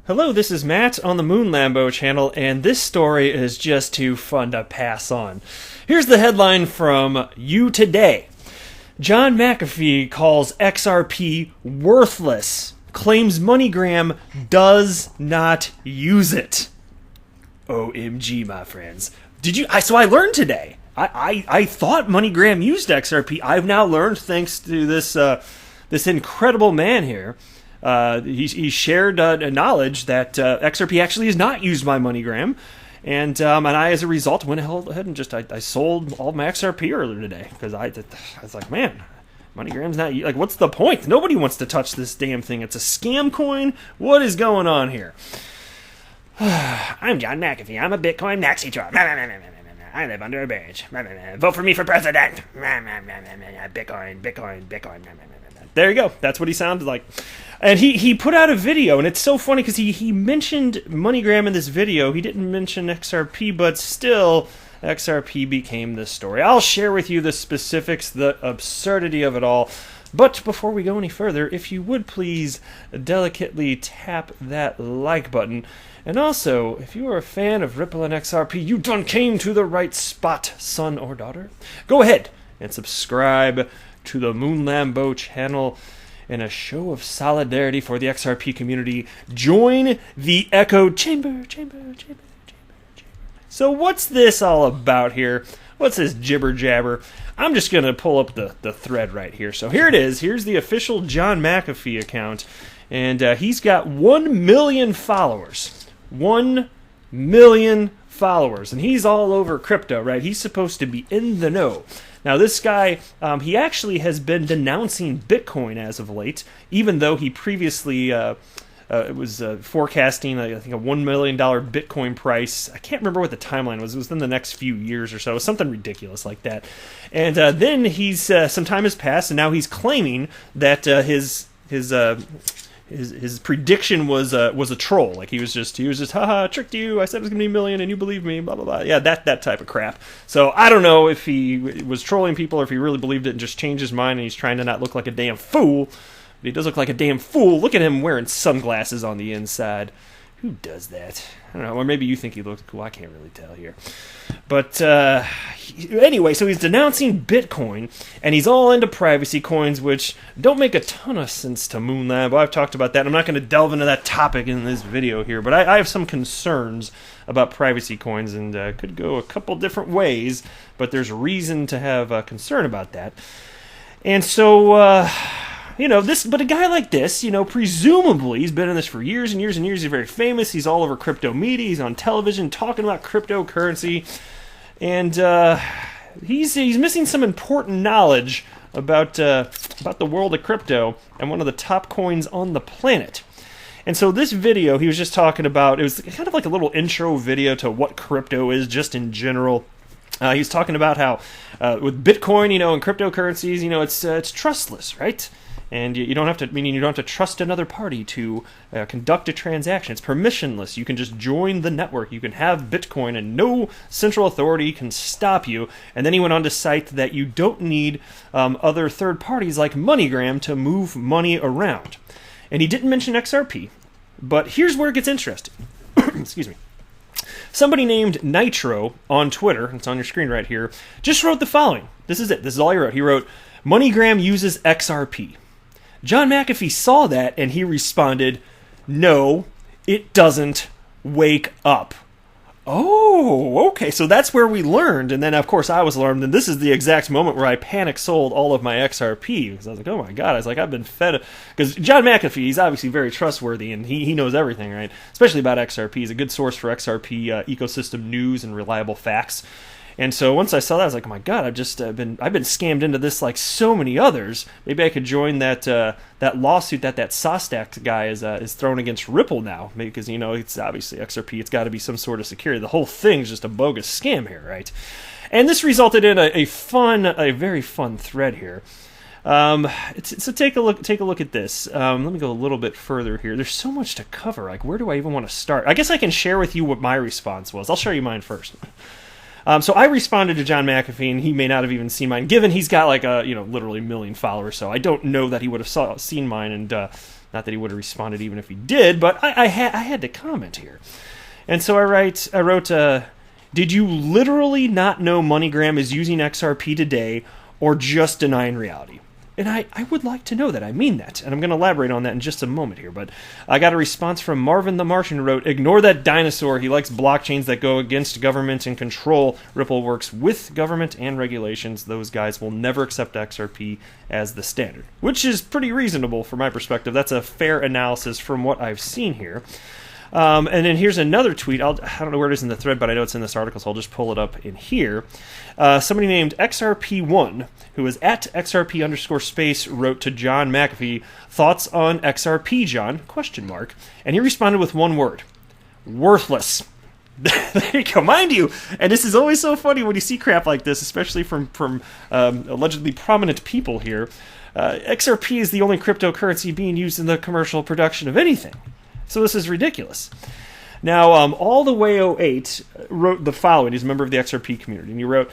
Hello, this is Matt on the Moon Lambo channel, and this story is just too fun to pass on. Here's the headline from You Today. John McAfee calls XRP worthless, claims MoneyGram does not use it. OMG, my friends. So I learned today. I thought MoneyGram used XRP. I've now learned, thanks to this incredible man here. He shared knowledge that XRP actually is not used by MoneyGram, and I, as a result, went ahead and just I sold all my XRP earlier today because I was like, man, MoneyGram's not like, what's the point? Nobody wants to touch this damn thing. It's a scam coin. What is going on here? I'm John McAfee. I'm a Bitcoin maxi truck. I live under a bridge. Vote for me for president. Bitcoin. There you go. That's what he sounded like. And he put out a video, and it's so funny because he mentioned MoneyGram in this video. He didn't mention XRP, but still, XRP became this story. I'll share with you the specifics, the absurdity of it all. But before we go any further, if you would please delicately tap that like button. And also, if you are a fan of Ripple and XRP, you done came to the right spot, son or daughter. Go ahead and subscribe to the Moon Lambo channel. In a show of solidarity for the XRP community, join the echo chamber. So what's this all about here? What's this jibber jabber? I'm just going to pull up the thread right here. So here it is. Here's the official John McAfee account. And he's got 1 million followers. 1 million followers. And he's all over crypto, right? He's supposed to be in the know. Now, this guy, he actually has been denouncing Bitcoin as of late, even though he previously was forecasting, I think, a $1 million Bitcoin price. I can't remember what the timeline was. It was in the next few years or so. It was something ridiculous like that. And then he's some time has passed, and now he's claiming that his prediction was a troll. Like he was just haha, tricked you. I said it was gonna be a million and you believed me, blah blah blah. Yeah, that type of crap. So I don't know if he was trolling people or if he really believed it and just changed his mind and he's trying to not look like a damn fool. But he does look like a damn fool. Look at him wearing sunglasses on the inside. Who does that? I don't know. Or maybe you think he looks cool. I can't really tell here. But anyway, so he's denouncing Bitcoin, and he's all into privacy coins, which don't make a ton of sense to Moon Lab. I've talked about that. I'm not going to delve into that topic in this video here, but I have some concerns about privacy coins, and could go a couple different ways, but there's reason to have concern about that. And so... but a guy like this, presumably he's been in this for years and years and years. He's very famous. He's all over crypto media. He's on television talking about cryptocurrency. And he's missing some important knowledge about the world of crypto and one of the top coins on the planet. And so this video, he was just talking about, it was kind of like a little intro video to what crypto is just in general. He was talking about how with Bitcoin, and cryptocurrencies, it's trustless, right? And you don't have to trust another party to conduct a transaction. It's permissionless. You can just join the network. You can have Bitcoin and no central authority can stop you. And then he went on to cite that you don't need other third parties like MoneyGram to move money around. And he didn't mention XRP. But here's where it gets interesting. Excuse me. Somebody named Nitro on Twitter, it's on your screen right here, just wrote the following. This is it. This is all he wrote. He wrote, MoneyGram uses XRP. John McAfee saw that and he responded, no, it doesn't. Wake up. Oh, okay. So that's where we learned. And then, of course, I was alarmed. And this is the exact moment where I panic sold all of my XRP. Because I was like, oh my God. I was like, I've been fed. Because John McAfee, he's obviously very trustworthy and he knows everything, right? Especially about XRP. He's a good source for XRP ecosystem news and reliable facts. And so once I saw that, I was like, oh my God, I've been scammed into this like so many others. Maybe I could join that lawsuit that Sostak guy is throwing against Ripple now, because it's obviously XRP. It's got to be some sort of security. The whole thing's just a bogus scam here, right? And this resulted in a very fun thread here. So take a look at this. Let me go a little bit further here. There's so much to cover. Like, where do I even want to start? I guess I can share with you what my response was. I'll show you mine first. So I responded to John McAfee, and he may not have even seen mine, given he's got like literally 1 million followers. So I don't know that he would have seen mine. And Not that he would have responded even if he did, but I had to comment here. And so I wrote, did you literally not know MoneyGram is using XRP today or just denying reality? And I would like to know that. I mean that. And I'm going to elaborate on that in just a moment here. But I got a response from Marvin the Martian, who wrote, ignore that dinosaur. He likes blockchains that go against government and control. Ripple works with government and regulations. Those guys will never accept XRP as the standard, which is pretty reasonable from my perspective. That's a fair analysis from what I've seen here. And then here's another tweet. I don't know where it is in the thread, but I know it's in this article, so I'll just pull it up in here. Somebody named XRP1, who is at XRP_space, wrote to John McAfee, thoughts on XRP, John? ? And he responded with one word, worthless. There you go. Mind you, and this is always so funny when you see crap like this, especially from allegedly prominent people here. XRP is the only cryptocurrency being used in the commercial production of anything. So this is ridiculous. Now, All the Way 08 wrote the following. He's a member of the XRP community, and he wrote,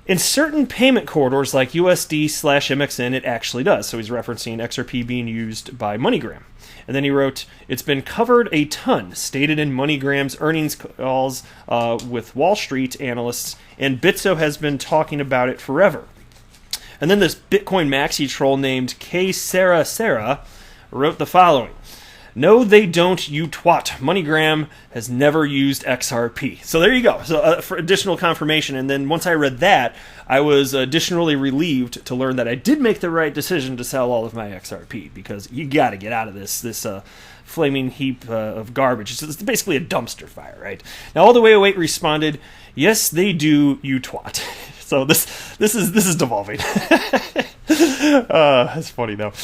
in certain payment corridors like USD/MXN, it actually does. So he's referencing XRP being used by MoneyGram. And then he wrote, it's been covered a ton, stated in MoneyGram's earnings calls with Wall Street analysts, and Bitso has been talking about it forever. And then this Bitcoin maxi troll named K. Sarah wrote the following. No, they don't, you twat. MoneyGram has never used XRP. So there you go. So for additional confirmation. And then once I read that, I was additionally relieved to learn that I did make the right decision to sell all of my XRP, because you got to get out of this flaming heap of garbage. It's basically a dumpster fire, right? Now, All the Way 08 responded, yes, they do, you twat. So this is devolving. That's funny though.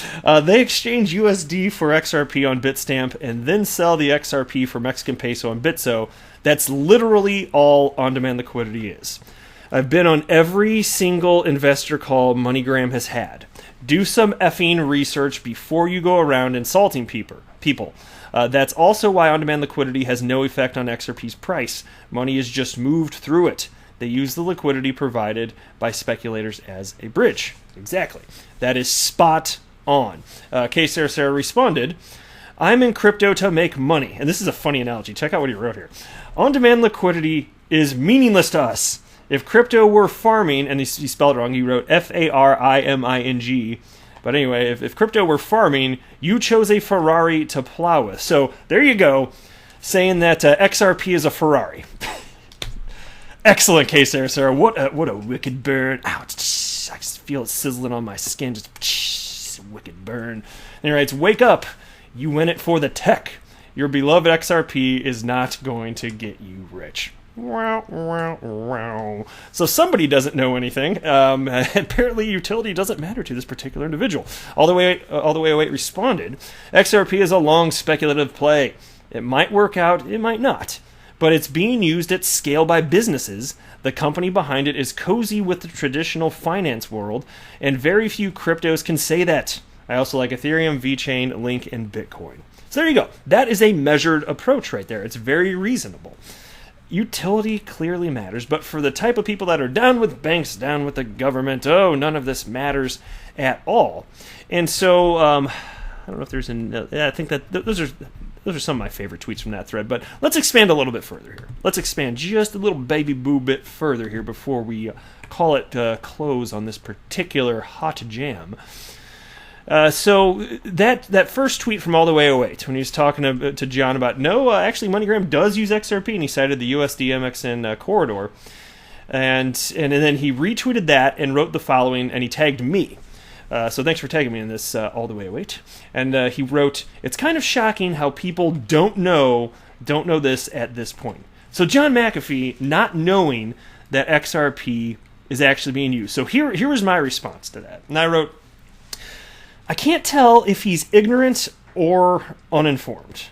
They exchange USD for XRP on Bitstamp and then sell the XRP for Mexican peso on Bitso. That's literally all on-demand liquidity is. I've been on every single investor call MoneyGram has had. Do some effing research before you go around insulting people. That's also why on-demand liquidity has no effect on XRP's price. Money is just moved through it. They use the liquidity provided by speculators as a bridge. Exactly. That is spot on. K. Sarah responded, I'm in crypto to make money. And this is a funny analogy. Check out what he wrote here. On-demand liquidity is meaningless to us. If crypto were farming, and he spelled it wrong, he wrote FARIMING. But anyway, if crypto were farming, you chose a Ferrari to plow with. So there you go, saying that XRP is a Ferrari. Excellent case there, Sarah. What a wicked burn. Ouch. I just feel it sizzling on my skin. Just wicked burn. And he writes, wake up. You win it for the tech. Your beloved XRP is not going to get you rich. So somebody doesn't know anything. Apparently utility doesn't matter to this particular individual. All the way 08 responded, XRP is a long speculative play. It might work out, it might not. But it's being used at scale by businesses. The company behind it is cozy with the traditional finance world, and very few cryptos can say that. I also like Ethereum, VeChain, Link, and Bitcoin. So there you go. That is a measured approach right there. It's very reasonable. Utility clearly matters, but for the type of people that are down with banks, down with the government, none of this matters at all. And so, I don't know if there's I think that those are some of my favorite tweets from that thread, but let's expand a little bit further here. Let's expand just a little baby boo bit further here before we call it close on this particular hot jam. So that first tweet from All the Way 08, when he was talking to John about, actually MoneyGram does use XRP, and he cited the USD-MXN corridor, and then he retweeted that and wrote the following, and he tagged me. So thanks for tagging me in this All the Way 08. And he wrote, it's kind of shocking how people don't know this at this point. So John McAfee not knowing that XRP is actually being used. So here was my response to that. And I wrote, I can't tell if he's ignorant or uninformed.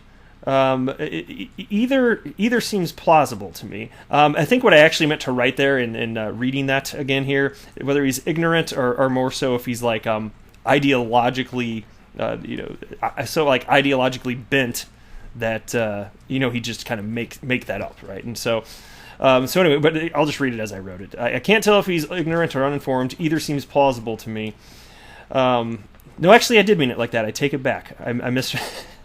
Either seems plausible to me. I think what I actually meant to write there in reading that again here, whether he's ignorant or more so if he's like ideologically, ideologically bent that he just kind of make that up, right? And so anyway, but I'll just read it as I wrote it. I can't tell if he's ignorant or uninformed. Either seems plausible to me. No, actually, I did mean it like that. I take it back. I missed.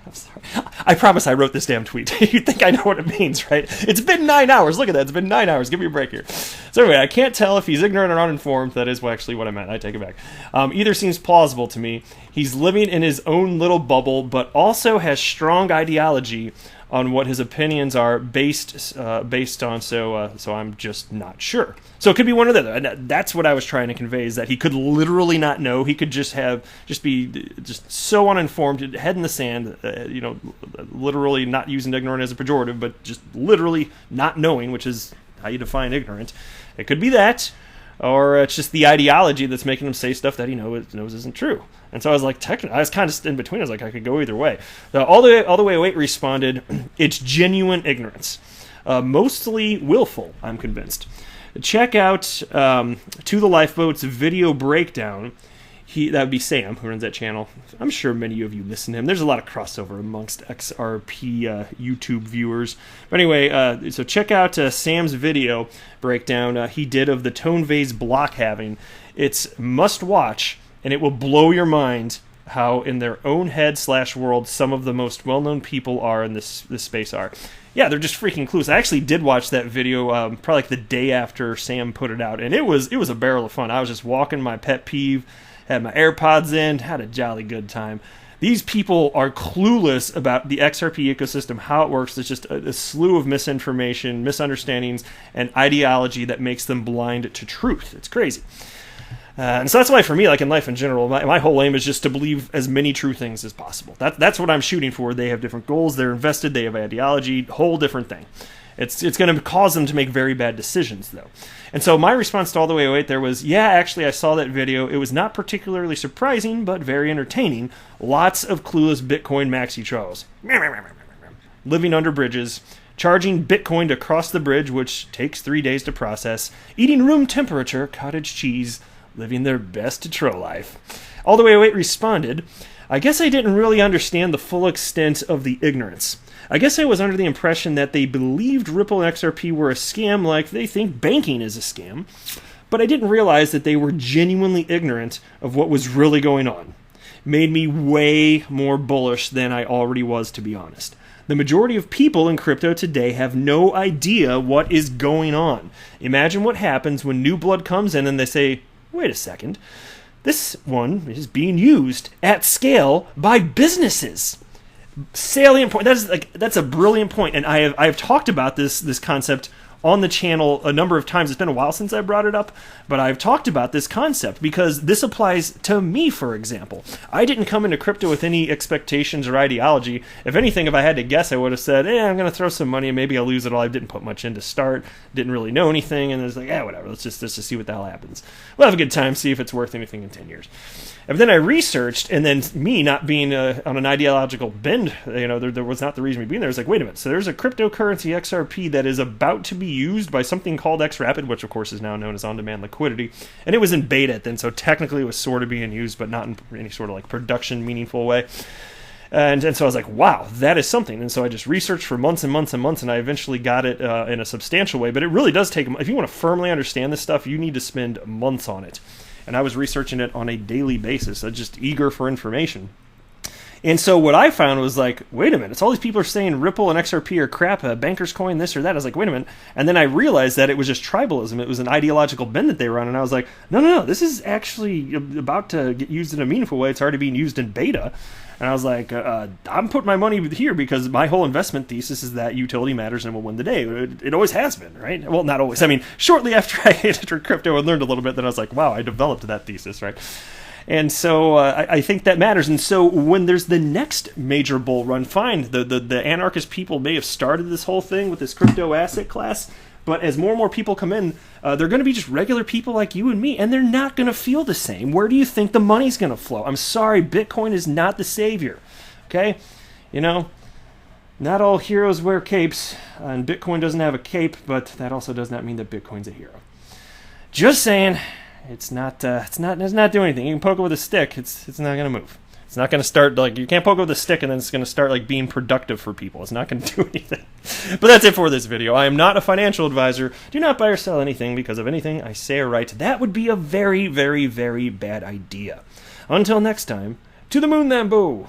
I'm sorry. I promise I wrote this damn tweet. You think I know what it means, right? It's been 9 hours. Look at that. It's been 9 hours. Give me a break here. So anyway, I can't tell if he's ignorant or uninformed. That is actually what I meant. I take it back. Either seems plausible to me. He's living in his own little bubble, but also has strong ideology on what his opinions are based on. So I'm just not sure. So it could be one or the other. And that's what I was trying to convey, is that he could literally not know. He could just be so uninformed, head in the sand, literally not using ignorant as a pejorative, but just literally not knowing, which is how you define ignorant. It could be that, or it's just the ideology that's making him say stuff that he knows isn't true. And so I was like, I was kind of in between. I was like, I could go either way. All the way away responded, it's genuine ignorance, mostly willful, I'm convinced. Check out To the Lifeboat's video breakdown. That would be Sam, who runs that channel. I'm sure many of you listen to him. There's a lot of crossover amongst XRP YouTube viewers. But anyway, so check out Sam's video breakdown he did of the tone vase block halving. It's must watch, and it will blow your mind how in their own head / world some of the most well-known people are in this space are. Yeah, they're just freaking clueless. I actually did watch that video probably like the day after Sam put it out, and it was a barrel of fun. I was just walking my pet peeve, had my AirPods in, had a jolly good time. These people are clueless about the XRP ecosystem, how it works. There's just a slew of misinformation, misunderstandings, and ideology that makes them blind to truth. It's crazy. And so that's why, for me, like in life in general, my whole aim is just to believe as many true things as possible. That's what I'm shooting for. They have different goals. They're invested. They have ideology. Whole different thing. It's going to cause them to make very bad decisions, though. And so my response to All the Way Away there was, yeah, actually, I saw that video. It was not particularly surprising, but very entertaining. Lots of clueless Bitcoin maxi trolls. Living under bridges. Charging Bitcoin to cross the bridge, which takes 3 days to process. Eating room temperature cottage cheese. Living their best troll life. All the Way Away responded, I guess I didn't really understand the full extent of the ignorance. I guess I was under the impression that they believed Ripple and XRP were a scam like they think banking is a scam, but I didn't realize that they were genuinely ignorant of what was really going on. Made me way more bullish than I already was, to be honest. The majority of people in crypto today have no idea what is going on. Imagine what happens when new blood comes in and they say, wait a second, this one is being used at scale by businesses. Salient point. That's a brilliant point, and I've talked about this concept on the channel a number of times. It's been a while since I brought it up, but I've talked about this concept because this applies to me, for example. I didn't come into crypto with any expectations or ideology. If anything, if I had to guess, I would have said, I'm going to throw some money and maybe I'll lose it all. I didn't put much in to start, didn't really know anything, and it was like, whatever, let's just see what the hell happens. We'll have a good time, see if it's worth anything in 10 years. And then I researched, and then me not being on an ideological bend, there was not the reason me being there. I was like, wait a minute, so there's a cryptocurrency XRP that is about to be used by something called XRapid, which of course is now known as on-demand liquidity, and it was in beta then, so technically it was sort of being used, but not in any sort of like production meaningful way. And so I was like, wow, that is something. And so I just researched for months and months and months, and I eventually got it in a substantial way. But it really does take, if you want to firmly understand this stuff, you need to spend months on it. And I was researching it on a daily basis, just eager for information. And so what I found was like, wait a minute, it's all these people are saying Ripple and XRP are crap, Banker's Coin, this or that. I was like, wait a minute. And then I realized that it was just tribalism. It was an ideological bend that they were on. And I was like, no, this is actually about to get used in a meaningful way. It's already being used in beta. And I was like, I'm putting my money here because my whole investment thesis is that utility matters and will win the day. It always has been, right? Well, not always. I mean, shortly after I entered crypto and learned a little bit, then I was like, wow, I developed that thesis, right? And so I think that matters. And so when there's the next major bull run, fine, the anarchist people may have started this whole thing with this crypto asset class, but as more and more people come in, they're going to be just regular people like you and me, and they're not going to feel the same. Where do you think the money's going to flow? I'm sorry, Bitcoin is not the savior, okay? Not all heroes wear capes, and Bitcoin doesn't have a cape, but that also does not mean that Bitcoin's a hero. Just saying, it's not doing anything. You can poke it with a stick, it's not going to move. It's not going to start, you can't poke it with a stick and then it's going to start, being productive for people. It's not going to do anything. But that's it for this video. I am not a financial advisor. Do not buy or sell anything because of anything I say or write. That would be a very, very, very bad idea. Until next time, to the moon, Lambo!